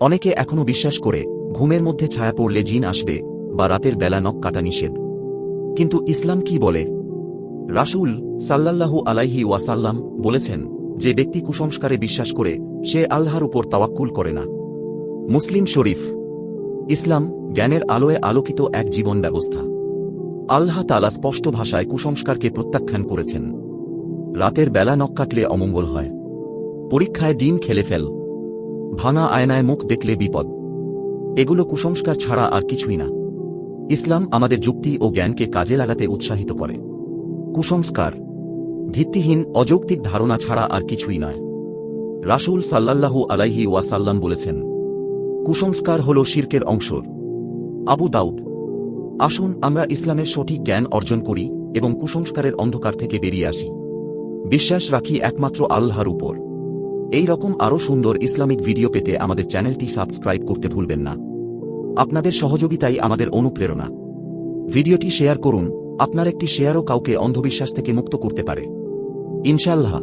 অনেকে এখনও বিশ্বাস করে ঘুমের মধ্যে ছায়া পড়লে জিন আসবে বা রাতের বেলা নখ কাটা নিষেধ। কিন্তু ইসলাম কি বলে? রাসূল সাল্লাল্লাহু আলাইহি ওয়াসাল্লাম বলেছেন, যে ব্যক্তি কুসংস্কারে বিশ্বাস করে সে আল্লাহর উপর তাওয়াক্কুল করে না। মুসলিম শরীফ। ইসলাম জ্ঞানের আলোয় আলোকিত এক জীবন ব্যবস্থা। আল্লাহ তাআলা স্পষ্ট ভাষায় কুসংস্কারকে প্রত্যাখ্যান করেছেন। রাতের বেলা নখ কাটলে অমঙ্গল হয়, পরীক্ষায় ডিম খেলে ফেল, ভাঙা আয়নায় মুখ দেখলে বিপদ, এগুলো কুসংস্কার ছাড়া আর কিছুই না। ইসলাম আমাদের যুক্তি ও জ্ঞানকে কাজে লাগাতে উৎসাহিত করে। কুসংস্কার ভিত্তিহীন অযৌক্তিক ধারণা ছাড়া আর কিছুই নয়। রাসূল সাল্লাল্লাহু আলাইহি ওয়াসাল্লাম বলেছেন, কুসংস্কার হল শিরকের অংশ। আবু দাউদ। আসুন আমরা ইসলামের সঠিক জ্ঞান অর্জন করি এবং কুসংস্কারের অন্ধকার থেকে বেরিয়ে আসি। বিশ্বাস রাখি একমাত্র আল্লাহর উপর। এই রকম আরও সুন্দর ইসলামিক ভিডিও পেতে আমাদের চ্যানেলটি সাবস্ক্রাইব করতে ভুলবেন না। আপনাদের সহযোগিতাই আমাদের অনুপ্রেরণা। ভিডিওটি শেয়ার করুন, আপনার একটি শেয়ারও কাউকে অন্ধবিশ্বাস থেকে মুক্ত করতে পারে। ইনশাআল্লাহ।